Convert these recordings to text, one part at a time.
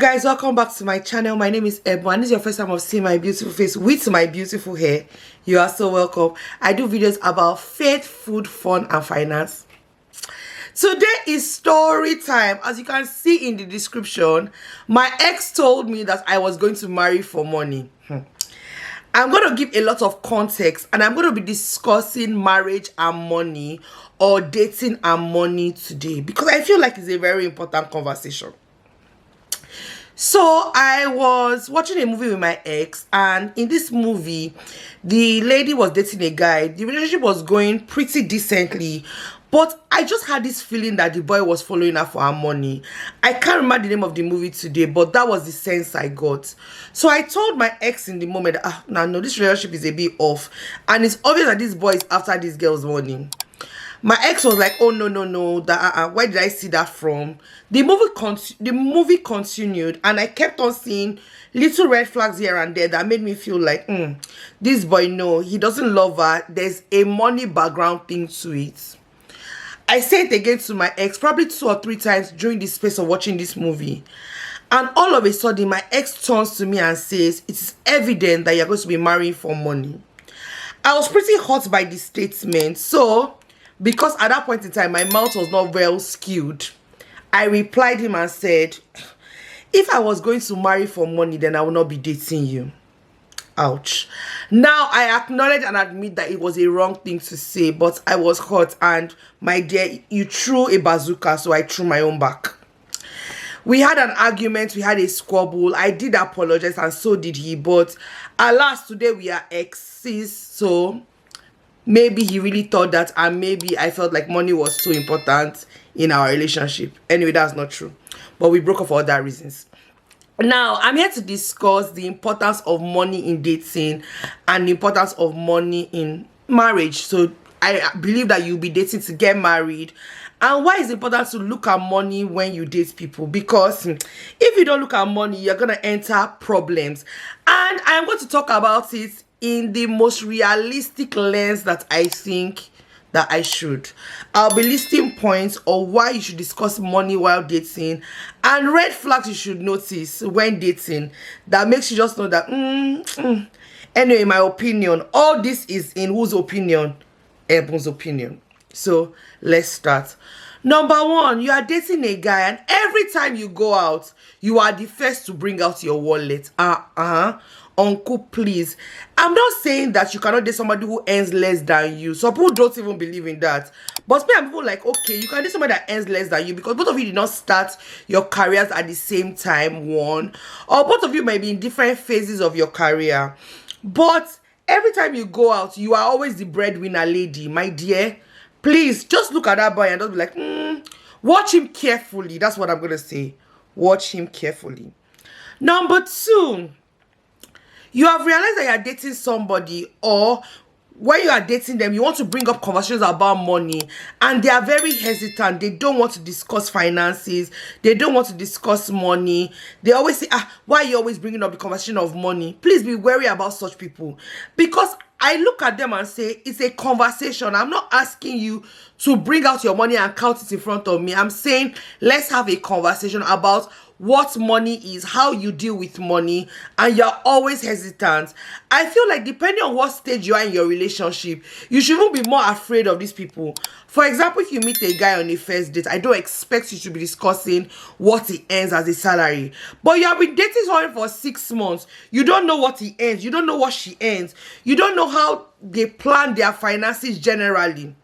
Guys, welcome back to my channel. My name is Ebo, and this is your first time of seeing my beautiful face with my beautiful hair. You are so welcome. I do videos about faith, food, fun, and finance. Today is story time. As you can see in the description, my ex told me that I was going to marry for money. I'm going to give a lot of context, and I'm going to be discussing marriage and money, or dating and money today, because I feel like it's a very important conversation. So I was watching a movie with my ex, and in this movie the lady was dating a guy. The relationship was going pretty decently, but I just had this feeling that the boy was following her for her money. I can't remember the name of the movie today, but that was the sense I got. So I told my ex in the moment that no, this relationship is a bit off, and it's obvious that this boy is after this girl's money. My ex was like, oh no, that where did I see that from? The movie continued, and I kept on seeing little red flags here and there that made me feel like, this boy, no, he doesn't love her. There's a money background thing to it. I said it again to my ex probably 2 or 3 times during the space of watching this movie. And all of a sudden, my ex turns to me and says, it is evident that you're going to be marrying for money. I was pretty hurt by the statement, so because at that point in time my mouth was not well skilled, I replied him and said, if I was going to marry for money, then I will not be dating you. Ouch. Now I acknowledge and admit that it was a wrong thing to say, but I was hurt, and my dear, you threw a bazooka, so I threw my own back. We had an argument, we had a squabble. I did apologize, and so did he, but alas, today we are exes, so maybe he really thought that, and maybe I felt like money was too important in our relationship. Anyway, that's not true, but we broke up for other reasons. Now I'm here to discuss the importance of money in dating and the importance of money in marriage. So I believe that you'll be dating to get married, and why it's important to look at money when you date people, because if you don't look at money, you're gonna enter problems, and I'm going to talk about it in the most realistic lens that I think that I should. I'll be listing points on why you should discuss money while dating, and red flags you should notice when dating that makes you just know that anyway, in my opinion, all this is in whose opinion? Ebon's opinion. So let's start. Number 1, you are dating a guy, and every time you go out, you are the first to bring out your wallet. Uncle, please. I'm not saying that you cannot date somebody who earns less than you. Some people don't even believe in that. But people like, okay, you can date somebody that earns less than you because both of you did not start your careers at the same time, one. Or both of you might be in different phases of your career. But every time you go out, you are always the breadwinner lady, my dear. Please, just look at that boy and just be like, watch him carefully. That's what I'm going to say. Watch him carefully. Number 2, you have realized that you are dating somebody, or when you are dating them, you want to bring up conversations about money, and they are very hesitant. They don't want to discuss finances. They don't want to discuss money. They always say, why are you always bringing up the conversation of money? Please be wary about such people, because I look at them and say, it's a conversation. I'm not asking you to bring out your money and count it in front of me. I'm saying, let's have a conversation about what money is, how you deal with money, and you're always hesitant. I feel like depending on what stage you are in your relationship, you should even be more afraid of these people. For example, if you meet a guy on a first date, I don't expect you to be discussing what he earns as a salary. But you have been dating someone for 6 months. You don't know what he earns. You don't know what she earns. You don't know how they plan their finances generally.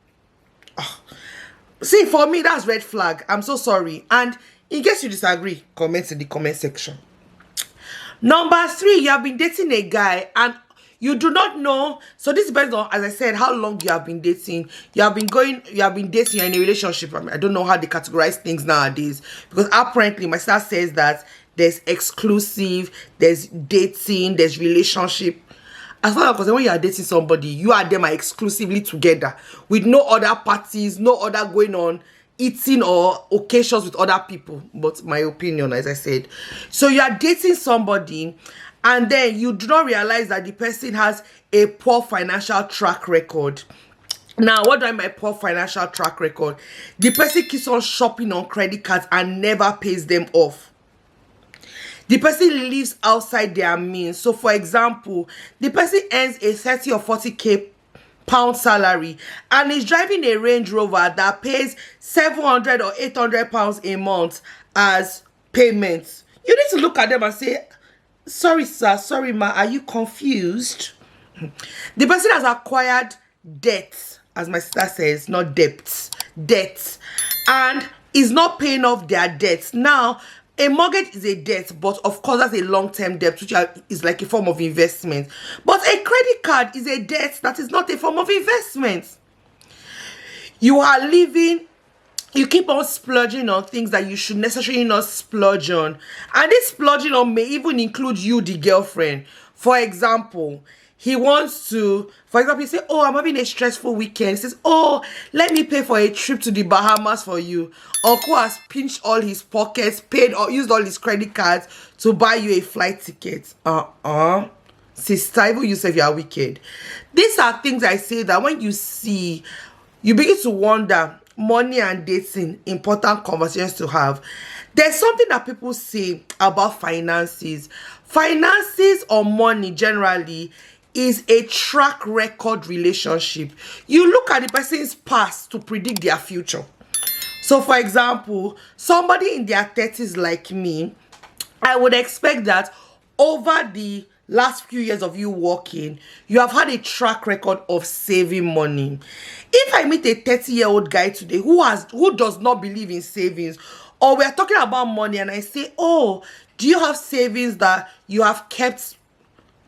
See, for me, that's red flag. I'm so sorry. And in case you disagree, comment in the comment section. Number 3, you have been dating a guy and you do not know. So this depends on, as I said, how long you have been dating. You have been dating, you're in a relationship. I don't know how they categorize things nowadays, because apparently my sister says that there's exclusive, there's dating, there's relationship. As far as when you are dating somebody, you and them are exclusively together with no other parties, no other going on, eating or occasions with other people. But my opinion, as I said. So you are dating somebody, and then you do not realize that the person has a poor financial track record. Now, what do I mean by poor financial track record? The person keeps on shopping on credit cards and never pays them off. the person lives outside their means. So for example, the person earns a 30 or 40k pound salary and is driving a Range Rover that pays 700 or 800 pounds a month as payments. You need to look at them and say, sorry sir, sorry ma, are you confused? The person has acquired debt, as my sister says, not debts, debts, and is not paying off their debts. Now, a mortgage is a debt, but of course that's a long-term debt, which is like a form of investment. But a credit card is a debt that is not a form of investment. You are living, you keep on splurging on things that you should necessarily not splurge on. And this splurging on may even include you, the girlfriend. For example, he wants to, for example, he say, oh, I'm having a stressful weekend. He says, oh, let me pay for a trip to the Bahamas for you. Uncle has pinched all his pockets, paid or used all his credit cards to buy you a flight ticket. Sister, even you say you are wicked. These are things I say that when you see, you begin to wonder, money and dating, important conversations to have. There's something that people say about finances. Finances or money generally is a track record relationship. You look at the person's past to predict their future. So for example, somebody in their 30s like me, I would expect that over the last few years of you working, you have had a track record of saving money. If I meet a 30-year-old guy today who does not believe in savings, or we're talking about money and I say, oh, do you have savings that you have kept?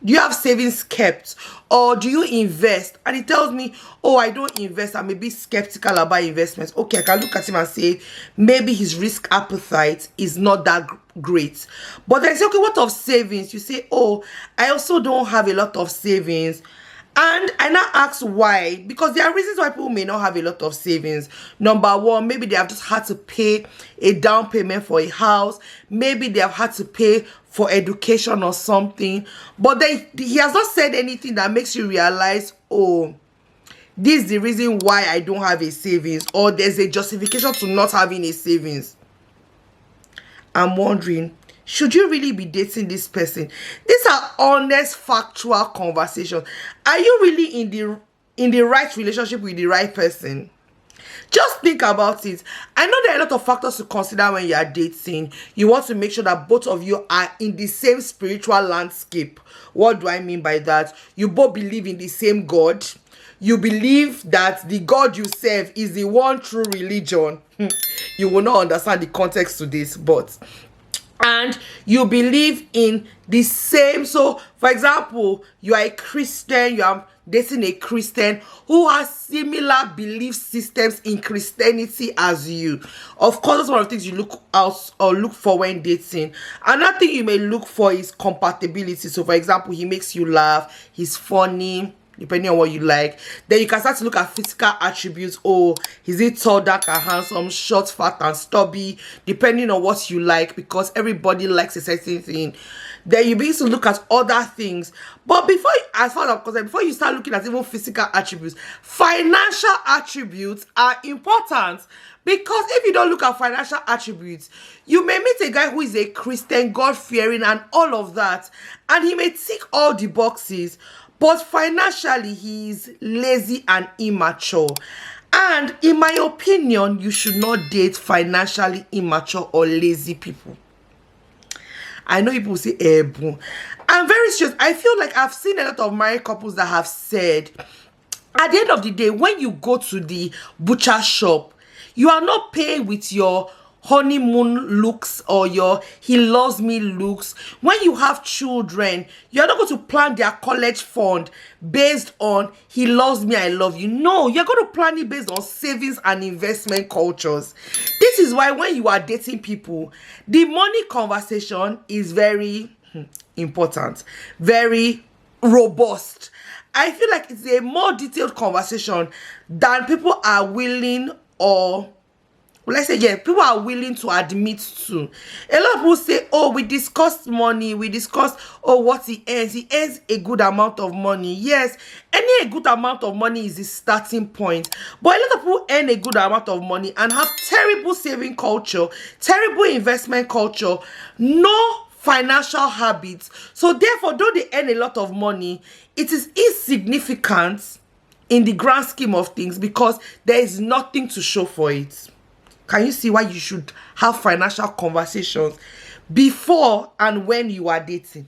Do you have savings kept, or do you invest? And he tells me, oh, I don't invest. I may be skeptical about investments. Okay, I can look at him and say, maybe his risk appetite is not that great. But then I say, okay, what of savings? You say, oh, I also don't have a lot of savings. And I now ask why, because there are reasons why people may not have a lot of savings. Number one, maybe they have just had to pay a down payment for a house. Maybe they have had to pay for education or something. But then he has not said anything that makes you realize, oh, this is the reason why I don't have a savings, or there's a justification to not having a savings. I'm wondering, should you really be dating this person? These are honest, factual conversations. Are you really in the right relationship with the right person? Just think about it. I know there are a lot of factors to consider when you are dating. You want to make sure that both of you are in the same spiritual landscape. What do I mean by that? You both believe in the same God. You believe that the God you serve is the one true religion. You will not understand the context to this, but and you believe in the same. So for example, you are a Christian, you are dating a Christian who has similar belief systems in Christianity as you. Of course, that's one of the things you look out or look for when dating. Another thing you may look for is compatibility. So for example, he makes you laugh, he's funny, depending on what you like. Then you can start to look at physical attributes. Oh, is he tall, dark, and handsome, short, fat, and stubby, depending on what you like, because everybody likes a certain thing. Then you begin to look at other things. But as far as I'm concerned, before you start looking at even physical attributes, financial attributes are important. Because if you don't look at financial attributes, you may meet a guy who is a Christian, God-fearing, and all of that, and he may tick all the boxes, but financially, he is lazy and immature. And in my opinion, you should not date financially immature or lazy people. I know people say, boo. I'm very serious. I feel like I've seen a lot of married couples that have said, at the end of the day, when you go to the butcher shop, you are not paying with your honeymoon looks or your he loves me looks. When you have children, you're not going to plan their college fund based on he loves me, I love you. No, you're going to plan it based on savings and investment cultures. This is why when you are dating people, the money conversation is very important, very robust. I feel like it's a more detailed conversation than people are willing, or let's say, yeah, people are willing to admit to. A lot of people say, oh, we discussed money, we discussed, oh, what he earns. He earns a good amount of money. Yes, a good amount of money is the starting point. But a lot of people earn a good amount of money and have terrible saving culture, terrible investment culture, no financial habits. So therefore, though they earn a lot of money, it is insignificant in the grand scheme of things because there is nothing to show for it. Can you see why you should have financial conversations before and when you are dating?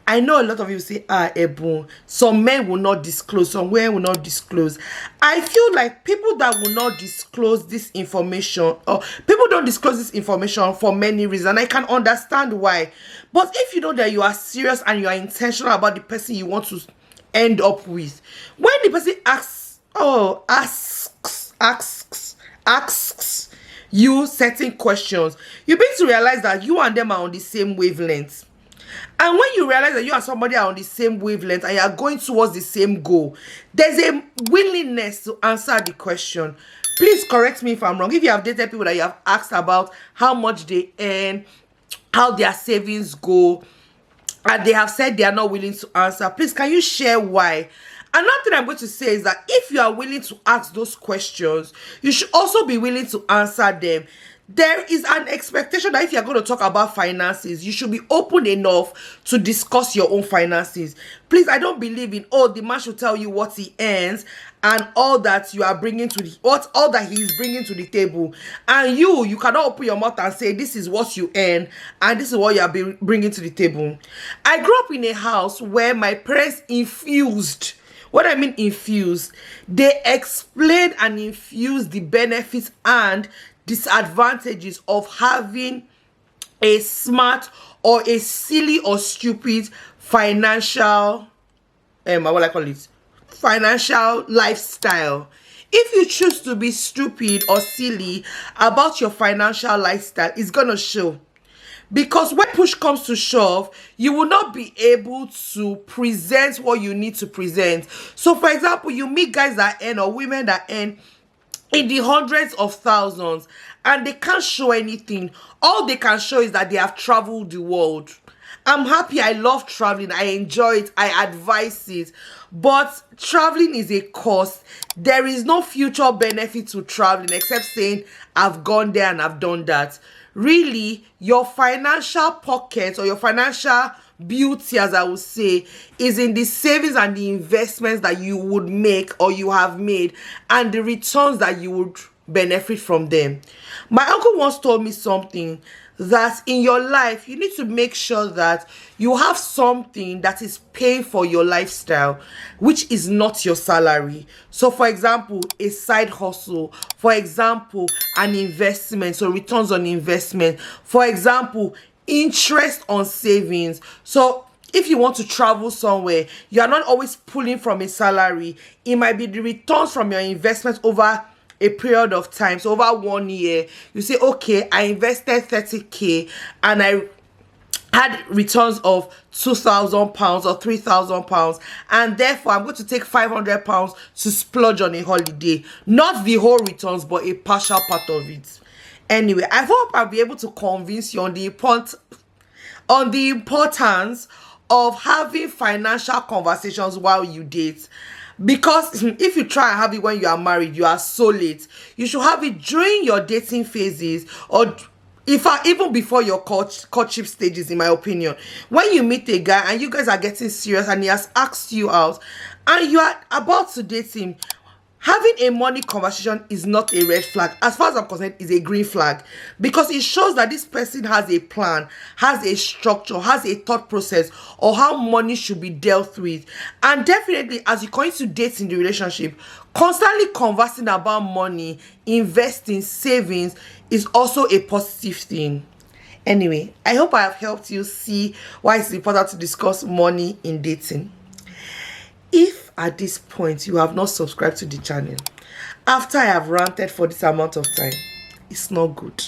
I know a lot of you say, Ebun, some men will not disclose, some women will not disclose. I feel like people that will not disclose this information, or people don't disclose this information for many reasons. I can understand why. But if you know that you are serious and you are intentional about the person you want to end up with, when the person asks you certain questions, you begin to realize that you and them are on the same wavelength. And when you realize that you and somebody are on the same wavelength and you are going towards the same goal, there's a willingness to answer the question. Please correct me if I'm wrong. If you have dated people that you have asked about how much they earn, how their savings go, and they have said they are not willing to answer, please, can you share why? Another thing I'm going to say is that if you are willing to ask those questions, you should also be willing to answer them. There is an expectation that if you're going to talk about finances, you should be open enough to discuss your own finances. Please, I don't believe in, the man should tell you what he earns and all that you are bringing to the, all that he is bringing to the table. And you cannot open your mouth and say, this is what you earn and this is what you are bringing to the table. I grew up in a house where my parents infused. What I mean infused, they explained and infused the benefits and disadvantages of having a smart or a silly or stupid financial financial lifestyle. If you choose to be stupid or silly about your financial lifestyle, it's gonna show. Because when push comes to shove, you will not be able to present what you need to present. So for example, you meet guys that earn or women that earn in the hundreds of thousands and they can't show anything. All they can show is that they have traveled the world. I'm happy, I love traveling, I enjoy it, I advise it. But traveling is a cost. There is no future benefit to traveling except saying, I've gone there and I've done that. Really, your financial pocket or your financial beauty, as I would say, is in the savings and the investments that you would make or you have made and the returns that you would benefit from them. My uncle once told me something, that in your life you need to make sure that you have something that is paying for your lifestyle, which is not your salary. So for example, a side hustle, for example, an investment, so returns on investment, for example, interest on savings. So if you want to travel somewhere, you are not always pulling from a salary. It might be the returns from your investment over a period of time. So over 1 year, you say, okay, I invested 30k and I had returns of £2,000 or £3,000, and therefore I'm going to take £500 to splurge on a holiday. Not the whole returns, but a partial part of it. Anyway, I hope I'll be able to convince you on the importance of having financial conversations while you date. Because if you try and have it when you are married, you are so late. You should have it during your dating phases, or even before your courtship stages, in my opinion. When you meet a guy and you guys are getting serious and he has asked you out and you are about to date him, having a money conversation is not a red flag. As far as I'm concerned, it's a green flag. Because it shows that this person has a plan, has a structure, has a thought process or how money should be dealt with. And definitely, as you continue to date in the relationship, constantly conversing about money, investing, savings is also a positive thing. Anyway, I hope I have helped you see why it's important to discuss money in dating. If at this point you have not subscribed to the channel after I have ranted for this amount of time, it's not good.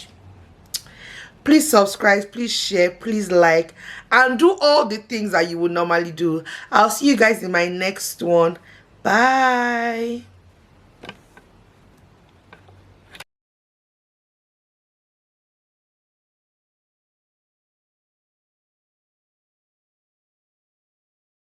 Please subscribe, please share, please like, and do all the things that you would normally do. I'll see you guys in my next one. Bye.